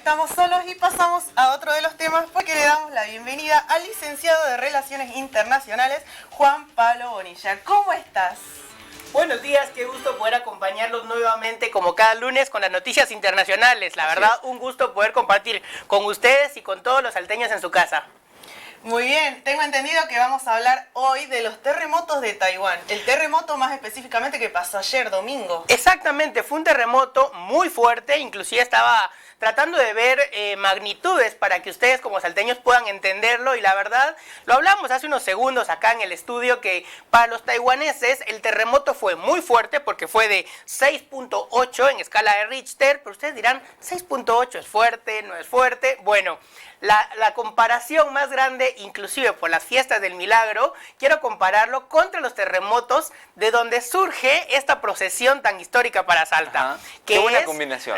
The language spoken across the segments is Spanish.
estamos solos y pasamos a otro de los temas porque le damos la bienvenida al licenciado de Relaciones Internacionales, Juan Pablo Bonilla. ¿Cómo estás? Buenos días, qué gusto poder acompañarlos nuevamente como cada lunes con las noticias internacionales. La verdad, un gusto poder compartir con ustedes y con todos los salteños en su casa. Muy bien, tengo entendido que vamos a hablar hoy de los terremotos de Taiwán. El terremoto más específicamente que pasó ayer domingo. Exactamente, fue un terremoto muy fuerte, inclusive estaba tratando de ver magnitudes para que ustedes como salteños puedan entenderlo, y la verdad, lo hablamos hace unos segundos acá en el estudio, que para los taiwaneses el terremoto fue muy fuerte porque fue de 6.8 en escala de Richter, pero ustedes dirán, 6.8 es fuerte, no es fuerte. Bueno, la comparación más grande, inclusive por las fiestas del milagro, quiero compararlo contra los terremotos de donde surge esta procesión tan histórica para Salta. Ajá. Qué buena combinación,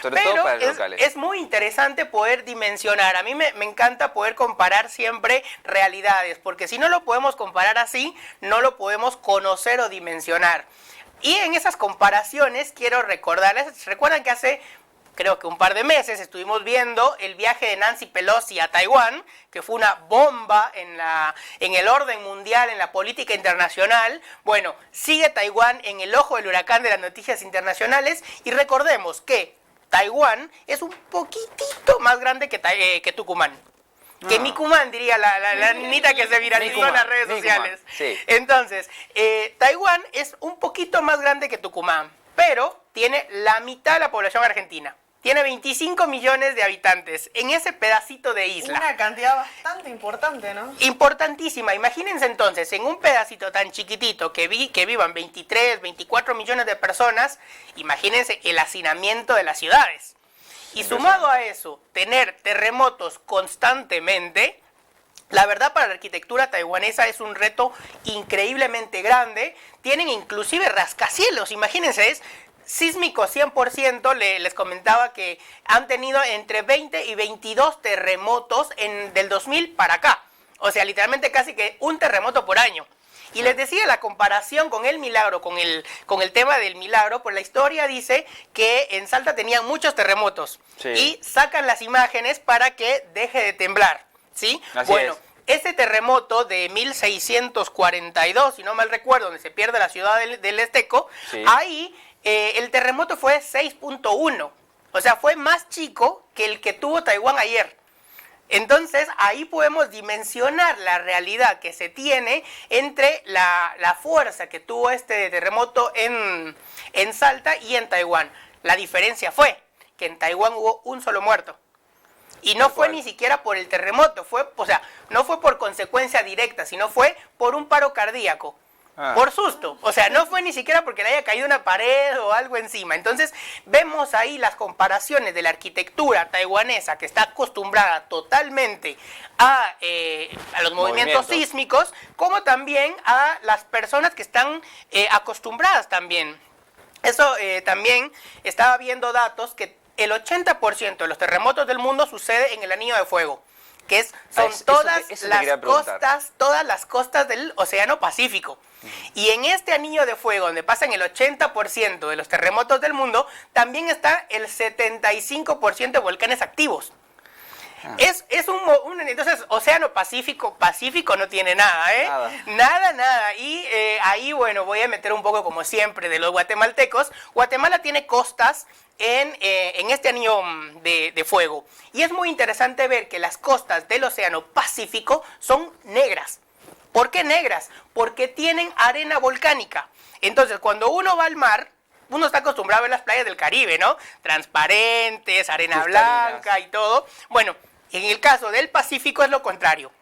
sobre todo para los locales. Es muy interesante poder dimensionar. A mí me encanta poder comparar siempre realidades, porque si no lo podemos comparar así, no lo podemos conocer o dimensionar. Y en esas comparaciones quiero recordarles, recuerdan que hace creo que un par de meses estuvimos viendo el viaje de Nancy Pelosi a Taiwán, que fue una bomba en el orden mundial, en la política internacional. Bueno, sigue Taiwán en el ojo del huracán de las noticias internacionales, y recordemos que Taiwán es un poquitito más grande que Tucumán. Que Micumán, diría la niñita que se viralizó en las redes sociales. Sí. Entonces, Taiwán es un poquito más grande que Tucumán, pero tiene la mitad de la población argentina. Tiene 25 millones de habitantes en ese pedacito de isla. Una cantidad bastante importante, ¿no? Importantísima. Imagínense entonces, en un pedacito tan chiquitito que vivan 23, 24 millones de personas, imagínense el hacinamiento de las ciudades. Y sumado a eso, tener terremotos constantemente, la verdad para la arquitectura taiwanesa es un reto increíblemente grande. Tienen inclusive rascacielos, imagínense, es sísmico 100%, les comentaba que han tenido entre 20 y 22 terremotos del 2000 para acá. O sea, literalmente casi que un terremoto por año. Y les decía la comparación con el milagro, con el tema del milagro, pues la historia dice que en Salta tenían muchos terremotos. Sí. Y sacan las imágenes para que deje de temblar, ¿sí? Así bueno, es. ese terremoto de 1642, si no mal recuerdo, donde se pierde la ciudad del Esteco, Sí. ahí el terremoto fue 6.1, o sea, fue más chico que el que tuvo Taiwán ayer. Entonces, ahí podemos dimensionar la realidad que se tiene entre la fuerza que tuvo este terremoto en Salta y en Taiwán. La diferencia fue que en Taiwán hubo un solo muerto. Y no fue ni siquiera por el terremoto, no fue por consecuencia directa, sino fue por un paro cardíaco. Por susto, o sea, no fue ni siquiera porque le haya caído una pared o algo encima. Entonces, vemos ahí las comparaciones de la arquitectura taiwanesa, que está acostumbrada totalmente a los movimientos sísmicos, como también a las personas que están acostumbradas también. Eso también estaba viendo datos que el 80% de los terremotos del mundo sucede en el Anillo de Fuego, que son todas las costas del Océano Pacífico. Y en este Anillo de Fuego, donde pasan el 80% de los terremotos del mundo, también está el 75% de volcanes activos. Entonces, Océano Pacífico no tiene nada, ¿eh? Nada. Y ahí, bueno, voy a meter un poco, como siempre, de los guatemaltecos. Guatemala tiene costas en este anillo de fuego. Y es muy interesante ver que las costas del Océano Pacífico son negras. ¿Por qué negras? Porque tienen arena volcánica. Entonces, cuando uno va al mar, uno está acostumbrado a ver las playas del Caribe, ¿no? Transparentes, arena blanca y todo. Bueno, en el caso del Pacífico es lo contrario.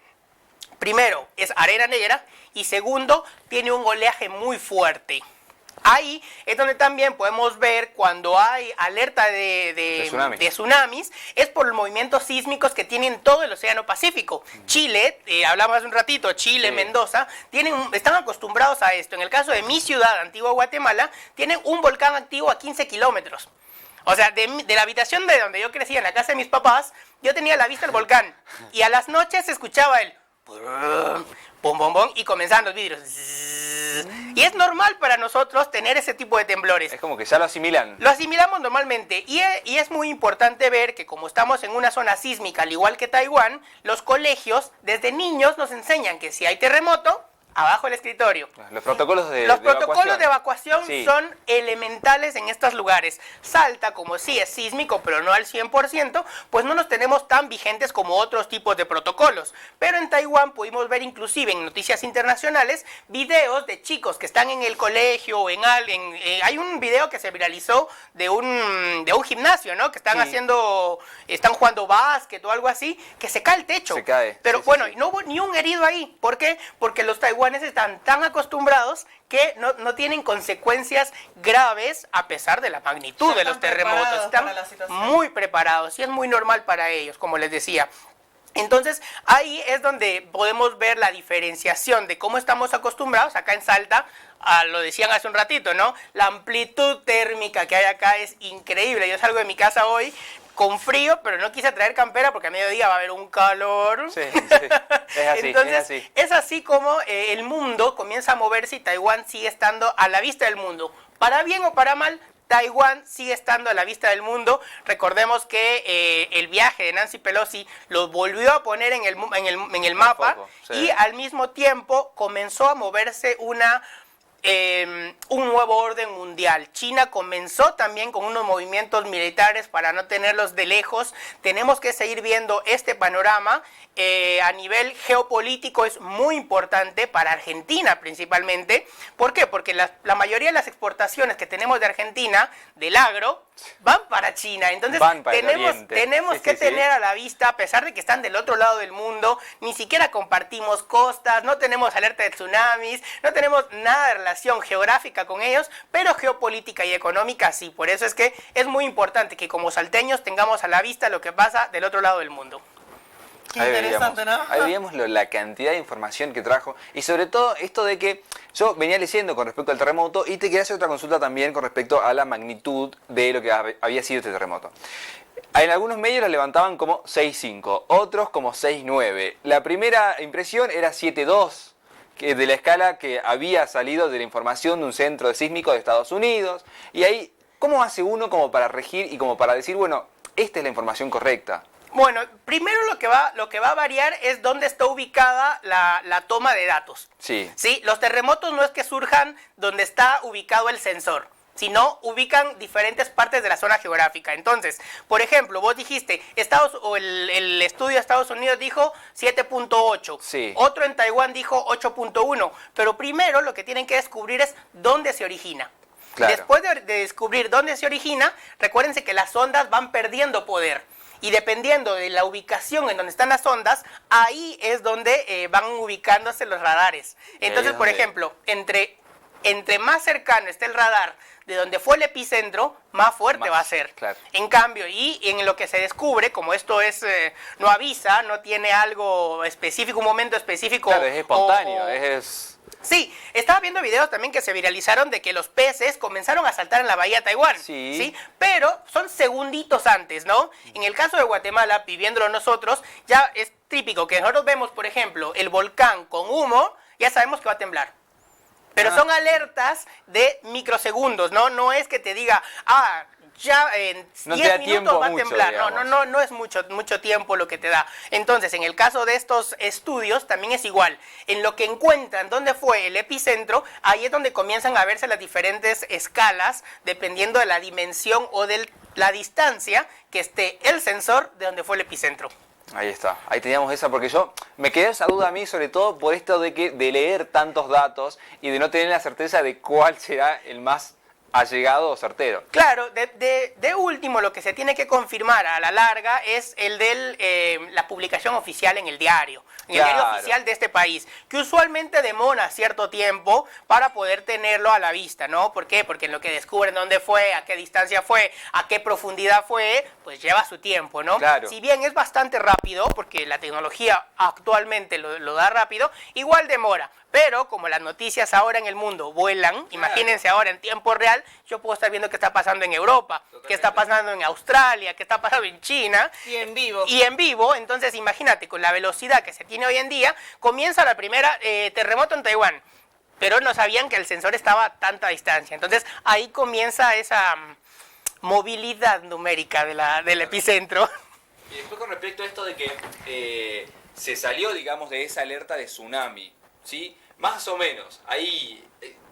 Primero, es arena negra, y segundo, tiene un oleaje muy fuerte. Ahí es donde también podemos ver cuando hay alerta de tsunamis, es por los movimientos sísmicos que tienen todo el Océano Pacífico. Chile, hablamos hace un ratito, Chile, sí. Mendoza, están acostumbrados a esto. En el caso de mi ciudad, Antigua Guatemala, tienen un volcán activo a 15 kilómetros. O sea, de la habitación de donde yo crecía, en la casa de mis papás, yo tenía la vista del volcán. Y a las noches se escuchaba el pum, pum, pum, y comenzaban los vidrios. Y es normal para nosotros tener ese tipo de temblores. Es como que ya lo asimilan. Lo asimilamos normalmente y es muy importante ver que como estamos en una zona sísmica, al igual que Taiwán, los colegios desde niños nos enseñan que si hay terremoto, abajo el escritorio. Los protocolos de evacuación sí. son elementales en estos lugares. Salta, como sí es sísmico, pero no al 100%, pues no los tenemos tan vigentes como otros tipos de protocolos. Pero en Taiwán pudimos ver inclusive en noticias internacionales videos de chicos que están en el colegio o hay un video que se viralizó de un gimnasio, ¿no? Que están sí. están jugando básquet o algo así, que se cae el techo. Se cae. Pero sí, bueno, sí. no hubo ni un herido ahí. ¿Por qué? Porque los taiwaneses están tan acostumbrados que no tienen consecuencias graves a pesar de la magnitud de los terremotos. Están muy preparados y es muy normal para ellos, como les decía. Entonces, ahí es donde podemos ver la diferenciación de cómo estamos acostumbrados acá en Salta. Lo decían hace un ratito, ¿no? La amplitud térmica que hay acá es increíble. Yo salgo de mi casa hoy con frío, pero no quise traer campera porque a mediodía va a haber un calor. Sí, sí. Es así. Entonces, es así como el mundo comienza a moverse y Taiwán sigue estando a la vista del mundo. Para bien o para mal, Taiwán sigue estando a la vista del mundo. Recordemos que el viaje de Nancy Pelosi lo volvió a poner en el mapa sí. Y al mismo tiempo comenzó a moverse un nuevo orden mundial. China comenzó también con unos movimientos militares para no tenerlos de lejos. Tenemos que seguir viendo este panorama. A nivel geopolítico es muy importante para Argentina principalmente. ¿Por qué? Porque la mayoría de las exportaciones que tenemos de Argentina, del agro, van para China. Entonces tenemos que tener a la vista, a pesar de que están del otro lado del mundo, ni siquiera compartimos costas, no tenemos alerta de tsunamis, no tenemos nada de relación geográfica con ellos, pero geopolítica y económica sí. Por eso es que es muy importante que como salteños tengamos a la vista lo que pasa del otro lado del mundo. Qué interesante, ¿no? Ahí veíamos la cantidad de información que trajo y sobre todo esto de que yo venía leyendo con respecto al terremoto y te quería hacer otra consulta también con respecto a la magnitud de lo que había sido este terremoto. En algunos medios la levantaban como 6.5, otros como 6.9. La primera impresión era 7.2, de la escala que había salido de la información de un centro sísmico de Estados Unidos. Y ahí, ¿cómo hace uno como para regir y como para decir, bueno, esta es la información correcta? Bueno, primero lo que va a variar es dónde está ubicada la toma de datos. Sí. ¿Sí? Los terremotos no es que surjan donde está ubicado el sensor, sino ubican diferentes partes de la zona geográfica. Entonces, por ejemplo, vos dijiste, el estudio de Estados Unidos dijo 7.8, sí. Otro en Taiwán dijo 8.1, pero primero lo que tienen que descubrir es dónde se origina. Claro. Después de descubrir dónde se origina, recuérdense que las ondas van perdiendo poder. Y dependiendo de la ubicación en donde están las ondas, ahí es donde van ubicándose los radares. Entonces, por ejemplo, entre más cercano esté el radar de donde fue el epicentro, más fuerte va a ser. Claro. En cambio, y en lo que se descubre, como esto no avisa, no tiene algo específico, un momento específico. Claro, es espontáneo, es... Sí, estaba viendo videos también que se viralizaron de que los peces comenzaron a saltar en la bahía de Taiwán, ¿sí? Pero son segunditos antes, ¿no? En el caso de Guatemala, viviéndolo nosotros, ya es típico que nosotros vemos, por ejemplo, el volcán con humo, ya sabemos que va a temblar. Pero son alertas de microsegundos, ¿no? No es que te diga, ya en 10 minutos va a temblar. No es mucho tiempo lo que te da. Entonces, en el caso de estos estudios, también es igual. En lo que encuentran dónde fue el epicentro, ahí es donde comienzan a verse las diferentes escalas, dependiendo de la dimensión o de la distancia que esté el sensor de donde fue el epicentro. Ahí está, ahí teníamos esa, porque yo me quedé esa duda a mí, sobre todo por esto de leer tantos datos y de no tener la certeza de cuál será el más allegado o certero. Claro, de último lo que se tiene que confirmar a la larga es el de la publicación oficial en el diario oficial de este país, que usualmente demora cierto tiempo para poder tenerlo a la vista, ¿no? ¿Por qué? Porque en lo que descubren dónde fue, a qué distancia fue, a qué profundidad fue, pues lleva su tiempo, ¿no? Claro. Si bien es bastante rápido, porque la tecnología actualmente lo da rápido, igual demora. Pero como las noticias ahora en el mundo vuelan, imagínense ahora en tiempo real, yo puedo estar viendo qué está pasando en Europa, qué está pasando en Australia, qué está pasando en China. Y en vivo. Entonces imagínate, con la velocidad que se tiene hoy en día, comienza la primera terremoto en Taiwán. pero no sabían que el sensor estaba a tanta distancia. Entonces ahí comienza esa movilidad numérica del epicentro. Y después con respecto a esto de que se salió, digamos, de esa alerta de tsunami, ¿sí? Más o menos, ahí,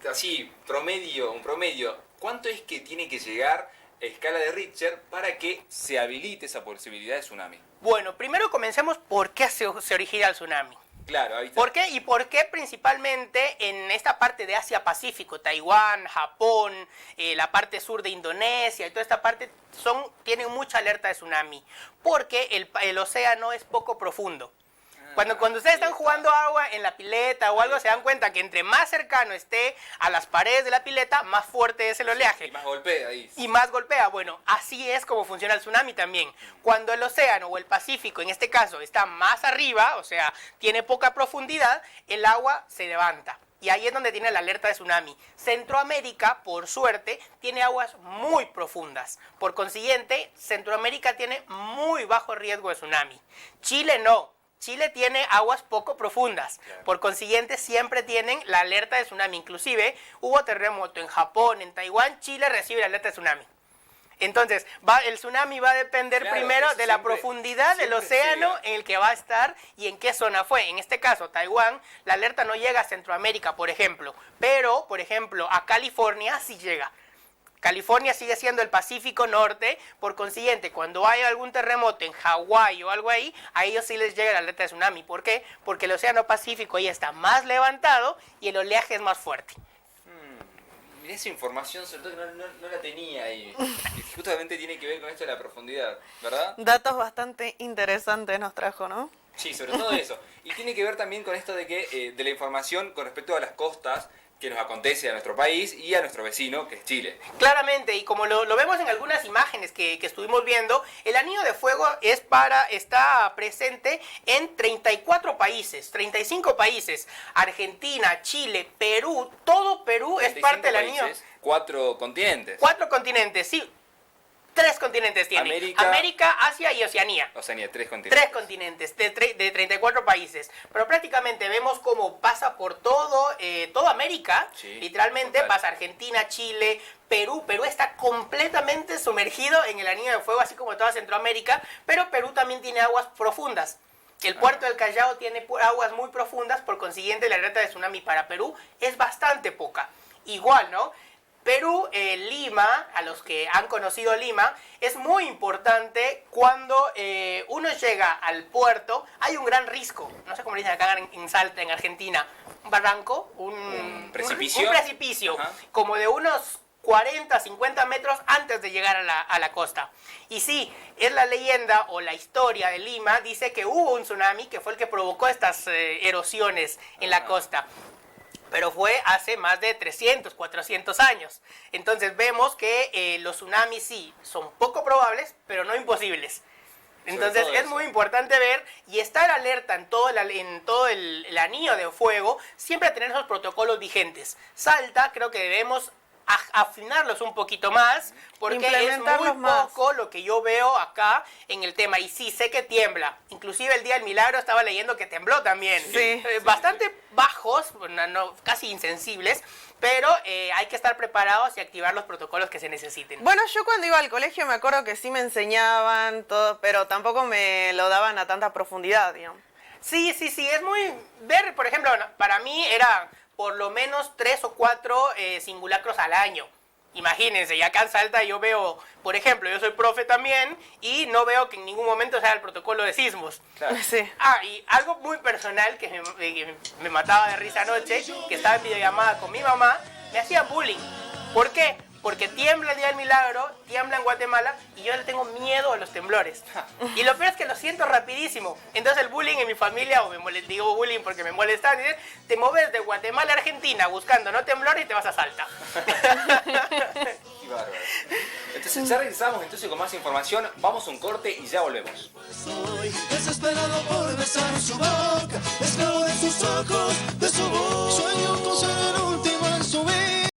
así, un promedio, ¿cuánto es que tiene que llegar escala de Richter para que se habilite esa posibilidad de tsunami? Bueno, primero comencemos por qué se origina el tsunami. Claro, ahí está. ¿Por qué? Y por qué principalmente en esta parte de Asia-Pacífico, Taiwán, Japón, la parte sur de Indonesia y toda esta parte tienen mucha alerta de tsunami. Porque el océano es poco profundo. Cuando ustedes están jugando agua en la pileta o algo, se dan cuenta que entre más cercano esté a las paredes de la pileta, más fuerte es el oleaje. Y más golpea ahí. Y más golpea. Bueno, así es como funciona el tsunami también. Cuando el océano o el Pacífico, en este caso, está más arriba, o sea, tiene poca profundidad, el agua se levanta. Y ahí es donde tiene la alerta de tsunami. Centroamérica, por suerte, tiene aguas muy profundas. Por consiguiente, Centroamérica tiene muy bajo riesgo de tsunami. Chile no. Chile tiene aguas poco profundas, por consiguiente siempre tienen la alerta de tsunami. Inclusive hubo terremoto en Japón, en Taiwán, Chile recibe la alerta de tsunami. Entonces, el tsunami va a depender primero de la profundidad del océano en el que va a estar y en qué zona fue. En este caso, Taiwán, la alerta no llega a Centroamérica, por ejemplo, pero, por ejemplo, a California sí llega. California sigue siendo el Pacífico Norte, por consiguiente, cuando hay algún terremoto en Hawái o algo ahí, a ellos sí les llega la alerta de tsunami. ¿Por qué? Porque el océano Pacífico ahí está más levantado y el oleaje es más fuerte. Mirá esa información, sobre todo que no la tenía ahí. Y justamente tiene que ver con esto de la profundidad, ¿verdad? Datos bastante interesantes nos trajo, ¿no? Sí, sobre todo eso. Y tiene que ver también con esto de que de la información con respecto a las costas que nos acontece a nuestro país y a nuestro vecino, que es Chile. Claramente, y como lo vemos en algunas imágenes que estuvimos viendo, el anillo de fuego está presente en 34 países, 35 países. Argentina, Chile, Perú, todo Perú es parte del anillo. 4 continentes. 4 continentes, sí. 3 continentes tiene. América, Asia y Oceanía. Oceanía, 3 continentes. 3 continentes de 34 países. Pero prácticamente vemos cómo pasa por toda América. Sí, literalmente total. Pasa Argentina, Chile, Perú. Perú está completamente sumergido en el anillo de fuego, así como toda Centroamérica. Pero Perú también tiene aguas profundas. El puerto del Callao tiene aguas muy profundas. Por consiguiente, la alerta de tsunami para Perú es bastante poca. Igual, ¿no? Perú, Lima, a los que han conocido Lima, es muy importante cuando uno llega al puerto, hay un gran risco, no sé cómo le dicen acá en Salta, en Argentina, un barranco, un precipicio, un precipicio como de unos 40, 50 metros antes de llegar a la costa. Y sí, es la leyenda o la historia de Lima, dice que hubo un tsunami que fue el que provocó estas erosiones en la costa. Pero fue hace más de 300, 400 años. Entonces vemos que los tsunamis sí son poco probables, pero no imposibles. Entonces es muy importante ver y estar alerta en todo el anillo de fuego, siempre tener esos protocolos vigentes. Salta, creo que debemos afinarlos un poquito más, porque es muy poco lo que yo veo acá en el tema. Y sí, sé que tiembla. Inclusive el Día del Milagro estaba leyendo que tembló también. Sí. Bastante bajos, casi insensibles, pero hay que estar preparados y activar los protocolos que se necesiten. Bueno, yo cuando iba al colegio me acuerdo que sí me enseñaban todo, pero tampoco me lo daban a tanta profundidad, digamos. Sí, es muy... Ver, por ejemplo, para mí era por lo menos 3 o 4 simulacros al año. Imagínense, y acá en Salta yo veo, por ejemplo, yo soy profe también y no veo que en ningún momento sea el protocolo de sismos. Claro. Sí. Y algo muy personal que me mataba de risa anoche, que estaba en videollamada con mi mamá, me hacían bullying. ¿Por qué? Porque tiembla el Día del Milagro, tiembla en Guatemala y yo le tengo miedo a los temblores. Y lo peor es que lo siento rapidísimo. Entonces el bullying en mi familia, digo bullying porque me molestan, dicen, te mueves de Guatemala a Argentina buscando no temblor y te vas a Salta. Qué bárbaro. Entonces ya regresamos con más información, vamos a un corte y ya volvemos. Soy desesperado por besar su boca, esclavo de sus ojos, de su voz. Sueño con ser un